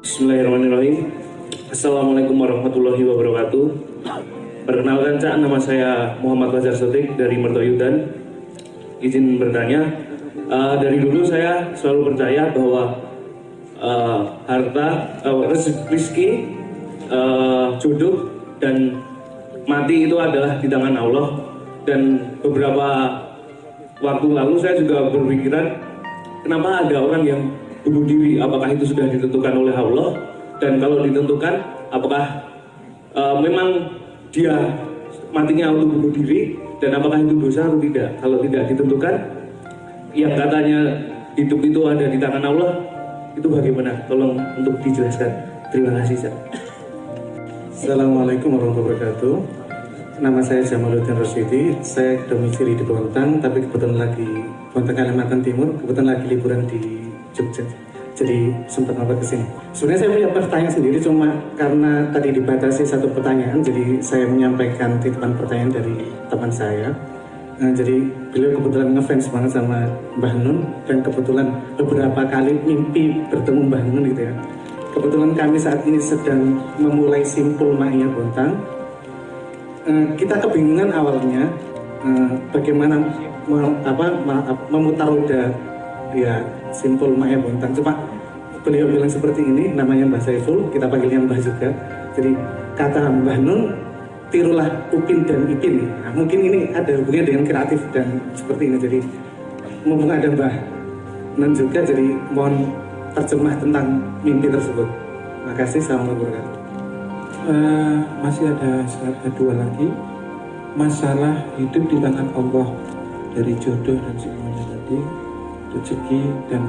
Bismillahirrahmanirrahim. Assalamualaikum warahmatullahi wabarakatuh. Perkenalkan, Cak, nama saya Muhammad Fajar Sotik dari Mertoyudan. Izin bertanya, dari dulu saya selalu percaya bahwa harta, rezeki, jodoh dan mati itu adalah di tangan Allah. Dan beberapa waktu lalu saya juga berpikiran, kenapa ada orang yang bunuh diri? Apakah itu sudah ditentukan oleh Allah? Dan kalau ditentukan, apakah memang dia matinya untuk bunuh diri? Dan apakah itu dosa atau tidak? Kalau tidak ditentukan, yang katanya hidup itu ada di tangan Allah, itu bagaimana? Tolong untuk dijelaskan. Terima kasih, Cak. Assalamualaikum warahmatullahi wabarakatuh. Nama saya Jamaluddin Rosyidi. Saya domisili di Bontang, tapi kebetulan lagi Bontang Kalimantan Timur. Kebetulan lagi liburan di Jogja, jadi sempat mampir ke sini. Sebenarnya saya punya pertanyaan sendiri, cuma karena tadi dibatasi satu pertanyaan, jadi saya menyampaikan titipan pertanyaan dari teman saya. Jadi beliau kebetulan ngefans banget sama Mbah Nun, dan kebetulan beberapa kali mimpi bertemu Mbah Nun gitu ya. Kebetulan kami saat ini sedang memulai Simpul Ma'iyah Bontang. Kita kebingungan awalnya bagaimana memutar roda ya Simpul Ma'iyah Bontang. Cuma beliau bilang seperti ini, namanya Mbah Saiful, kita panggilnya Mbah juga. Jadi kata Mbah Nun, tirulah Upin dan Ipin. Nah, mungkin ini ada hubungannya dengan kreatif dan seperti ini. Jadi mumpung ada Mbah Nun juga, jadi mohon terjemah tentang mimpi tersebut. Terima kasih. Assalamualaikum warahmatullahi wabarakatuh. Masih ada dua lagi, masalah hidup di tangan Allah, dari jodoh dan semuanya tadi, rezeki dan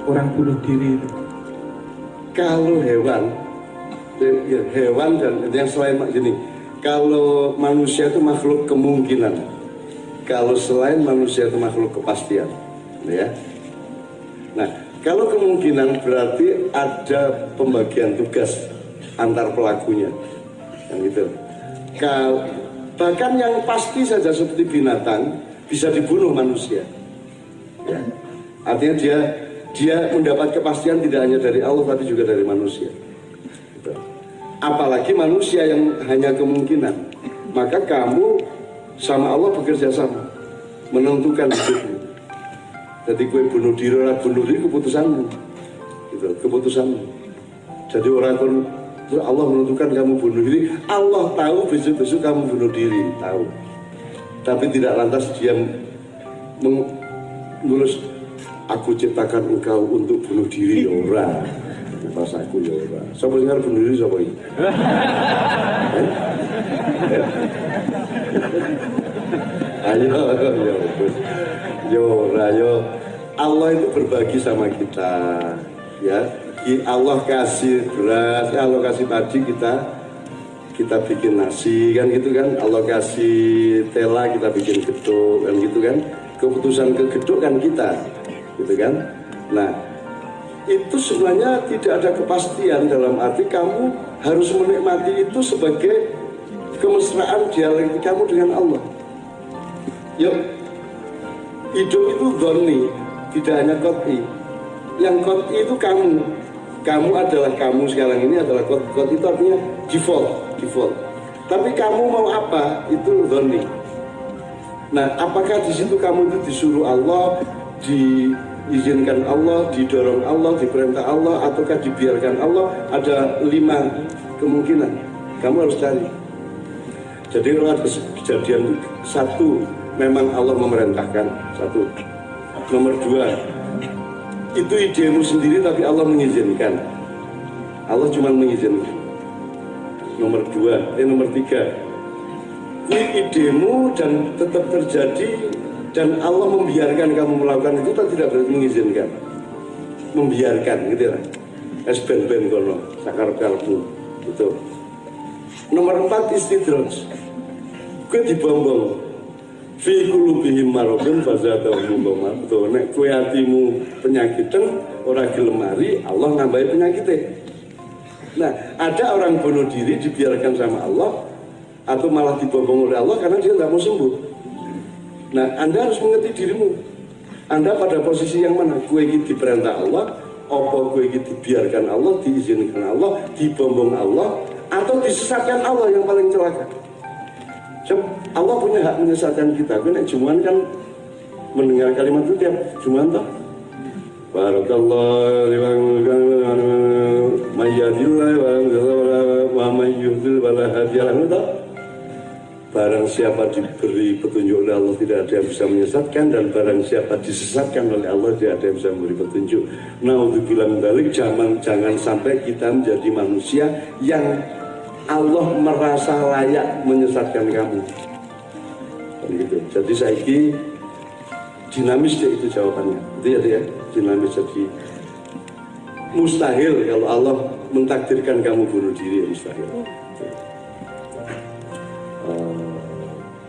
orang bunuh diri. Kalau hewan dan yang selain gini, kalau manusia itu makhluk kemungkinan, kalau selain manusia itu makhluk kepastian, ya. Nah, kalau kemungkinan berarti ada pembagian tugas antar pelakunya, yang gitu. Bahkan yang pasti saja seperti binatang bisa dibunuh manusia. Ya. Artinya dia mendapat kepastian tidak hanya dari Allah tapi juga dari manusia. Gitu. Apalagi manusia yang hanya kemungkinan. Maka kamu sama Allah bekerja sama, menentukan hidupmu. Jadi kue bunuh diri keputusanmu, gitu, keputusanmu. Jadi orang pun Allah menentukan kamu bunuh diri. Allah tahu besok-besok kamu bunuh diri, tahu. Tapi tidak lantas dia mengurus. Aku ciptakan engkau untuk bunuh diri, ora. Pas aku ya ora. Siapa sing arep bunuh diri sapa iki? Ayo ya wis. Yo ora yo. Allah itu berbagi sama kita, ya. Allah kasih beras, Allah kasih padi, kita bikin nasi kan gitu kan. Allah kasih tela, kita bikin geduk kan gitu kan. Keputusan ke geduk kan kita, gitu kan. Nah, itu sebenarnya tidak ada kepastian, dalam arti kamu harus menikmati itu sebagai kemesraan dialektik kamu dengan Allah. Yuk, hidup itu dhoni, tidak hanya qot'i. Yang qot'i itu kamu adalah kamu sekarang ini adalah qot'i itu artinya default. Tapi kamu mau apa itu dhoni. Nah, apakah di situ kamu itu disuruh Allah, diizinkan Allah, didorong Allah, diperintah Allah, ataukah dibiarkan Allah? Ada 5 kemungkinan. Kamu harus cari. Jadi kalau ada kejadian 1, memang Allah memerintahkan, 1. Nomor 2, itu idemu sendiri tapi Allah mengizinkan. Allah cuma mengizinkan. Nomor 3, ini idemu dan tetap terjadi dan Allah membiarkan kamu melakukan itu, tidak berarti mengizinkan. Membiarkan gitu ya. Ben kono, sakar-karbu itu. Nomor 4, istidraj. Kowe dibombong. Fi qulubihim maradun fazadahum maradun. Nek kowe atimu penyakitan ora gelem mari, Allah nambahi penyakitnya. Nah, ada orang bunuh diri dibiarkan sama Allah atau malah dibobong oleh Allah karena dia tidak mau sembuh. Nah, Anda harus mengerti dirimu. Anda pada posisi yang mana? Gue ini diperintah Allah apa gue ini dibiarkan Allah, diizinkan Allah, dibombong Allah, atau disesatkan Allah yang paling celaka. Allah punya hak menyesatkan kita. Gue nek Jumuan kan mendengar kalimat itu tiap Jumuan toh. Barakallahu wa may yudlil fala hadiya lahu. Barang siapa diberi petunjuk oleh Allah tidak ada yang bisa menyesatkan, dan barang siapa disesatkan oleh Allah tidak ada yang bisa memberi petunjuk. Naudzubillah min dzalik, jangan sampai kita menjadi manusia yang Allah merasa layak menyesatkan kamu. Gitu. Jadi saiki dinamis ya itu jawabannya. Itu ya, dinamis. Jadi mustahil kalau Allah mentakdirkan kamu bunuh diri, mustahil.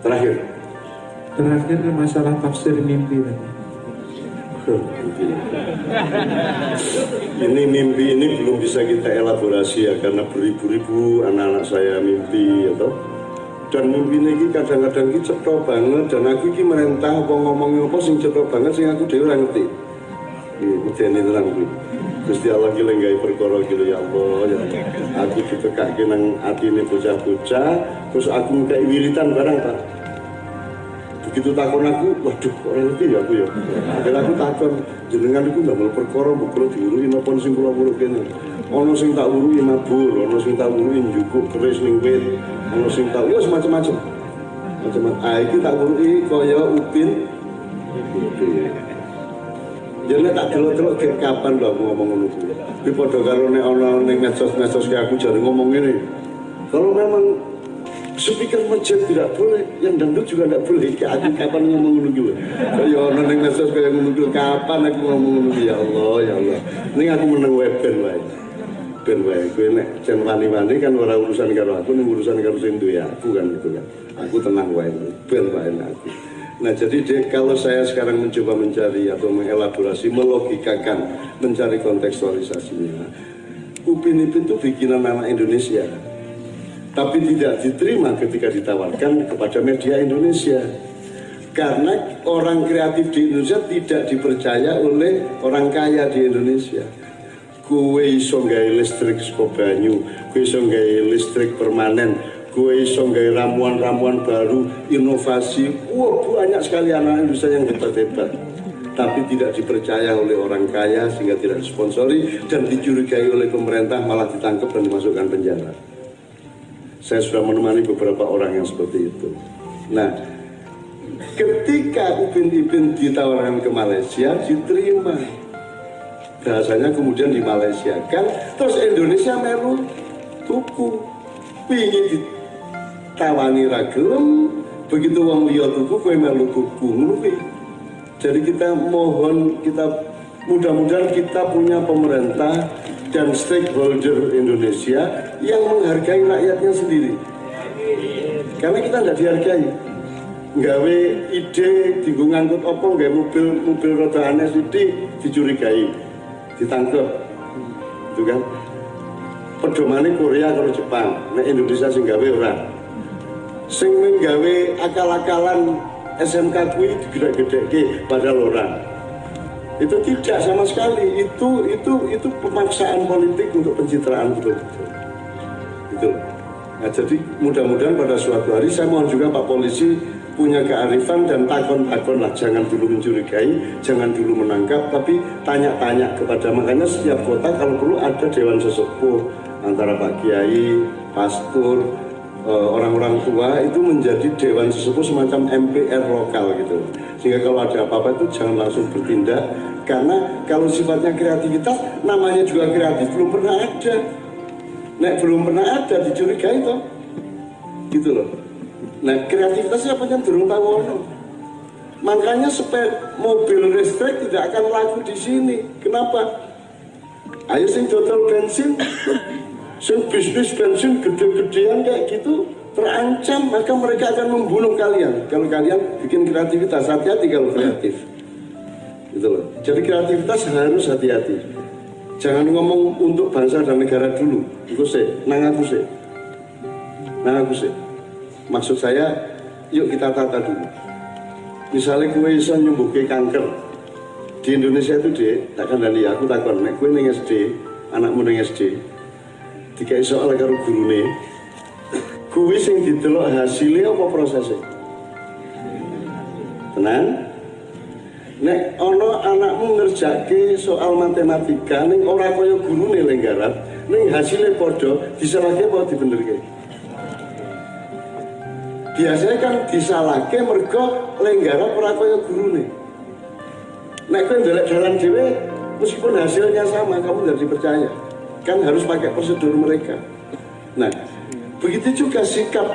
Terakhir masalah tafsir mimpi tadi. Ini mimpi ini belum bisa kita elaborasi ya, karena beribu-ribu anak-anak saya mimpi atau dan mimpi ini kadang-kadang kita cetok banget, dan aku ini merentah apa ngomongnya apa sing cetok banget sing aku dhewe ora ngerti. Iki terang kuwi. Gusti Allah ki lenggahi perkara ki ya Allah ya. Aku ditekake nang atine bocah-bocah, terus aku ngekek wiritan barang ta. Begitu takon aku, waduh ora ngerti ya aku ya. Akhirnya aku takon, jenengan iku ndamel perkara mbok kula diuruhi napa sing kula uruk kene. Ana sing tak uruhi mabur, ana sing tak uruhi njukuk keris ning wit, ana sing tak yo semacam-macam. Iki tak uruhi kaya Upin. Jadi tak delok-delok kapan lho aku ngomong ngono kuwi. Kuwi padha karo nek ana ning medsos-medsos kayak aku jare ngomong ngene. Kalau memang speaker masjid tidak boleh, yang dangdut juga tidak boleh. Aku kapan ngomong ngono kuwi. Ya ana ning medsos kayak ngono kuwi, kapan aku ngomong ngono kuwi, ya Allah, ya Allah. Ning aku meneng weben wae. Ben wae kowe nek jan wani-wani kan ora urusan karo aku, ning urusan karo sing duwe aku kan gitu kan. Aku tenang wae, ben wae aku. Nah jadi kalau saya sekarang mencoba mencari atau mengelaborasi, melogikakan, mencari kontekstualisasinya, Upin Ipin itu bikinan anak Indonesia, tapi tidak diterima ketika ditawarkan kepada media Indonesia, karena orang kreatif di Indonesia tidak dipercaya oleh orang kaya di Indonesia. Kowe iso gawe listrik saka banyu, kowe iso gawe listrik permanen, kowe iso gawe ramuan-ramuan baru, inovasi. Wah, banyak sekali anak Indonesia yang hebat-hebat, tapi tidak dipercaya oleh orang kaya sehingga tidak disponsori dan dicurigai oleh pemerintah, malah ditangkap dan dimasukkan penjara. Saya sudah menemani beberapa orang yang seperti itu. Nah, ketika Upin Ipin ditawarkan ke Malaysia, diterima. Bahasanya kemudian di Malaysia kan, terus Indonesia melu tuku, pingin ditawani ragilem, begitu wong liya tuku kowe melu tuku ngono. Jadi kita mohon, kita mudah-mudahan kita punya pemerintah dan stakeholder Indonesia yang menghargai rakyatnya sendiri. Karena kita tidak dihargai. Nggawe ide dienggo ngangkut apa, nggawe mobil roda aneh sithik dicurigai, ditangkep. Itu kan. Pedomane Korea karo Jepang, nek Indonesia sing gawe ora. Sing nggawe akal-akalan SMK kuwi digedhe-gedheke padahal ora. Itu tidak sama sekali. Itu pemaksaan politik untuk pencitraan betul-betul. Itu. Nah, jadi mudah-mudahan pada suatu hari saya mohon juga Pak Polisi punya kearifan dan takon-takon lah, jangan dulu mencurigai, jangan dulu menangkap, tapi tanya-tanya kepada, makanya setiap kota kalau perlu ada dewan sesepuh antara Pak Kiai, pastor, orang-orang tua itu menjadi dewan sesepuh semacam MPR lokal gitu. Sehingga kalau ada apa-apa itu jangan langsung bertindak, karena kalau sifatnya kreativitas namanya juga kreatif, belum pernah ada. Nek belum pernah ada dicurigai toh, gitu loh. Nah kreativitasnya apa yang durung tawono. Makanya mobil listrik tidak akan laku di sini. Kenapa? Ayo sing total bensin, sing bisnis bensin gede-gedean kayak gitu terancam, maka mereka akan membunuh kalian kalau kalian bikin kreativitas. Hati-hati kalau kreatif. Gitu loh. Jadi kreativitas harus hati-hati. Jangan ngomong untuk bangsa dan negara dulu. Iku sih, nang aku sih. Maksud saya, yuk kita tata dulu. Misalnya kowe iso nyembuhke kanker, di Indonesia itu deh, tak kandani aku takon, nek kowe ning SD, anakmu ning SD, dikai soal karo gurune, kuwi sing didelok hasilnya apa prosesnya? Tenan? Nek ono anakmu ngerjake soal matematika ning ora kaya gurune lenggarat, ning hasilnya padha, disalahke apa dibenerke? Biasanya kan disalahke mergo lenggarat ora kaya gurune. Nek kowe ndelok jalan dhewe meskipun hasilnya sama, kamu tidak dipercaya. Kan harus pakai prosedur mereka. Nah, begitu juga sikap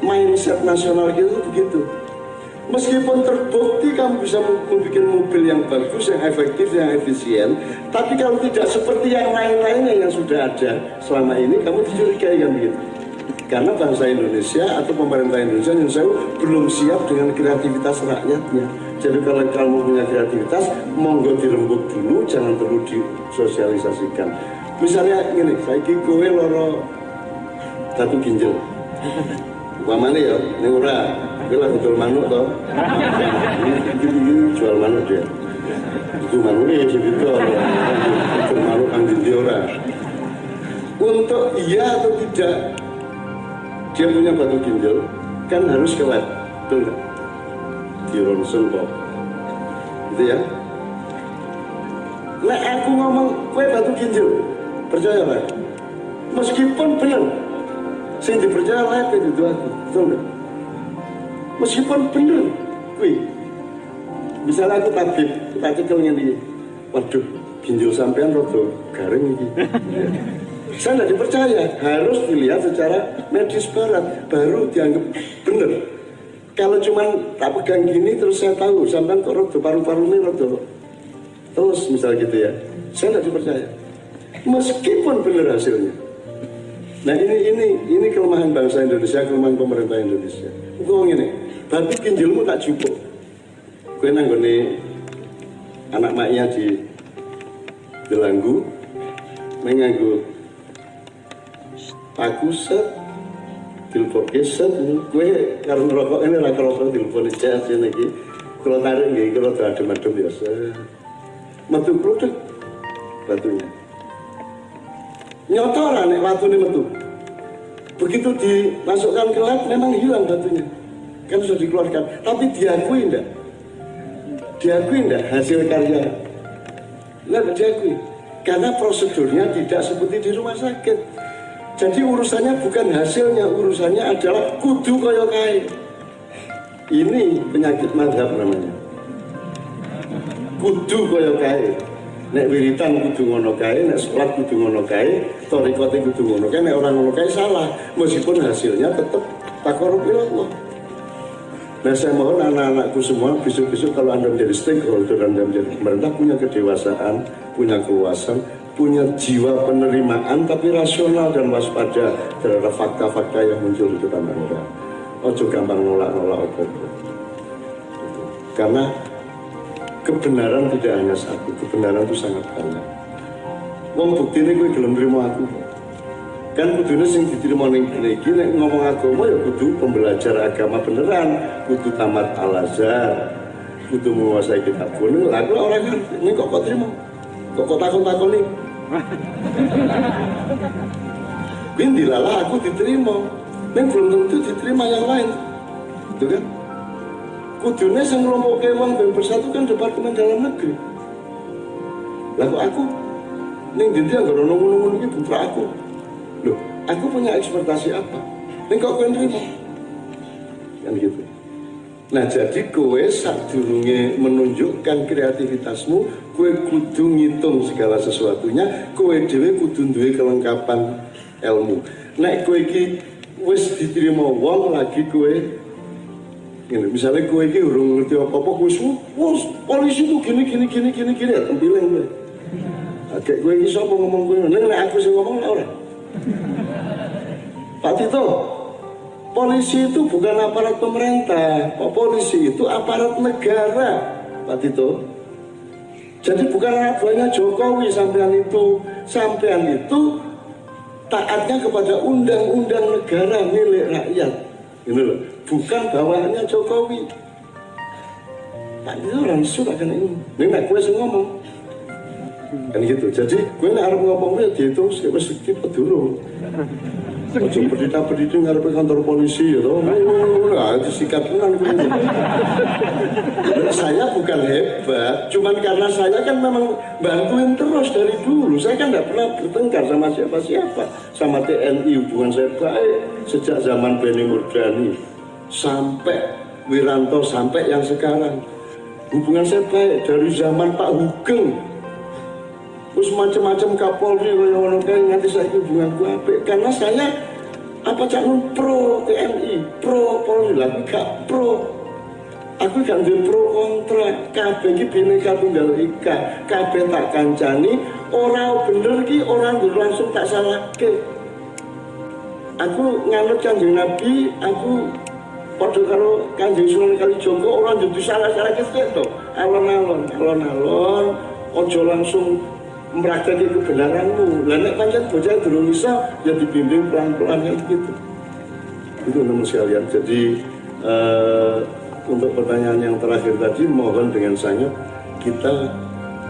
mindset nasional kita itu begitu. Meskipun terbukti kamu bisa membuat mobil yang bagus, yang efektif, yang efisien, tapi kalau tidak seperti yang lain-lainnya yang sudah ada selama ini, kamu dicurigai kan begitu. Karena bangsa Indonesia atau pemerintah Indonesia belum siap dengan kreativitas rakyatnya. Jadi kalau kamu punya kreativitas, monggo dirembuk dulu, jangan perlu disosialisasikan. Misalnya gini, saya kowe loro batu ginjal. Umpamane ya, ini ora, kowe lagi jual manuk toh. Ini jual manuk dia. Itu manuknya segitu, jual manuk kang dindi ora. Untuk iya atau tidak dia punya batu ginjal, kan harus ke lab, betul nggak? Di ronsen kok, gitu ya. Nah aku ngomong, kowe batu ginjal, percaya lah. Meskipun benar, sing dipercaya lah itu aku, betul nggak? Meskipun benar, kowe, misalnya aku tabib, tak cekel ngene, waduh, ginjal sampean rodo garing iki. Saya tidak dipercaya, harus dilihat secara medis baru dianggap benar. Kalau cuma tak pegang gini terus saya tahu sampai kok rodo paru-paru ini rodo terus misal gitu ya, saya tidak dipercaya meskipun benar hasilnya. Nah ini kelemahan bangsa Indonesia, kelemahan pemerintah Indonesia. Ngomong ini, berarti ginjalmu tak cukup. Gue nanggone anak maknya di Delanggu menganggu aku set telepon set gue karena rokok ini raka rokok telepon chat ini lagi kalau tarik nggak kalau adem-adem biasa metu produk batunya nyoto lah nek batu ini metu begitu dimasukkan ke lab memang hilang batunya kan sudah dikeluarkan tapi diakui enggak hasil karya enggak diakui karena prosedurnya tidak seperti di rumah sakit. Jadi urusannya bukan hasilnya, urusannya adalah kudu kaya kae. Ini penyakit mazhab namanya. Kudu kaya kae. Nek wiritan kudu ngono kae, nek salat kudu ngono kae, thariqate kudu ngono kae, nek ora ngono kae salah. Meskipun hasilnya tetap taqarrub ila Allah. Nah saya mohon anak-anakku semua besok-besok kalau Anda menjadi stakeholder, Anda menjadi pemerintah punya kedewasaan, punya keluasan, punya jiwa penerimaan tapi rasional dan waspada terhadap fakta-fakta yang muncul di depan Anda. Ojo gampang nolak-nolak apa-apa. Karena kebenaran tidak hanya satu, kebenaran itu sangat banyak. Wong bukti ini gue gelem nrimo aku. Kan kudune sing diterima ning iki nek ngomong agama ya kudu pembelajar agama beneran, kudu tamat Al-Azhar, kudu menguasai kitab kuno. Lah ora ngerti, nek kok terima. Kok takon-takon nih? Bindi lalah aku diterima, neng belum tentu diterima yang lain, itu kan? Kudune yang ngelompok wong dan Bersatu kan Departemen Dalam Negeri. Lalu aku, neng dindi yang gak nunggu-nunggu ini putra aku. Loh, aku punya ekspektasi apa? Neng kok kau nerima? Kan gitu. Nah jadi kowe sadurunge menunjukkan kreativitasmu, kowe kudu ngitung segala sesuatunya, kowe dhewe kudu duwe kelengkapan ilmu. Nek kowe iki wis diterima wong lagi kowe ngene, misalnya kowe iki urung ngerti apa-apa, wis polisi itu gini tempiling kowe. Agak kowe iki sapa ngomong kowe, nek aku sing ngomong ora. Pak Tito, polisi itu bukan aparat pemerintah, polisi itu aparat negara, Pak Tito. Jadi bukan anak buahnya Jokowi sampean itu taatnya kepada undang-undang negara milik rakyat, gitu loh. Bukan bawahannya Jokowi. tak itu orang isu tak kena ini. Ini nak gue sih ngomong. Kan gitu. Jadi gue nak harus ngomongnya dihitung sedikit dulu. Ojo berita-berita ngarep kantor polisi ya toh. Nah, disikat tenan kuwi. Saya bukan hebat, cuman karena saya kan memang bantuin terus dari dulu. Saya kan tidak pernah bertengkar sama siapa-siapa. Sama TNI hubungan saya baik sejak zaman Beni Murdani sampai Wiranto sampai yang sekarang. Hubungan saya baik dari zaman Pak Hugeng. Terus macam-macam Kapolri nanti saya hubungan gue apik karena saya apa calon pro TNI, pro Polri lah, gak pro. Aku gak ndek pro kontra. Kabeh iki Bhinneka Tunggal Ika. Kabeh tak kancani, ora bener ki ora langsung tak salahke. Aku nganut Kanjeng Nabi, aku padha karo Kanjeng Sunan Kalijaga ora ndek salah-salah kesek to. Alon-alon, ojo langsung merakani kebenaranmu. Lah nek pancen bocah durung iso ya dibimbing pelan-pelan gitu. Itu teman sekalian. Jadi untuk pertanyaan yang terakhir tadi, mohon dengan sangat kita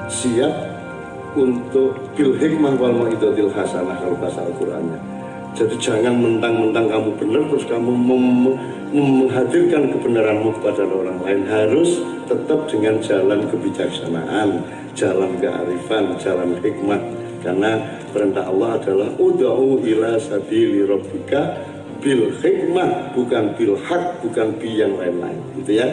siap untuk bil hikmah wal mau'izatil hasanah kalau bahasa Al-Qur'annya. Jadi jangan mentang-mentang kamu benar terus kamu menghadirkan kebenaranmu kepada orang lain. Harus tetap dengan jalan kebijaksanaan, jalan kearifan, jalan hikmah. Karena perintah Allah adalah ud'u ila sabili rabbika bil hikmah, bukan bil haq, bukan bi yang lain-lain. Gitu ya.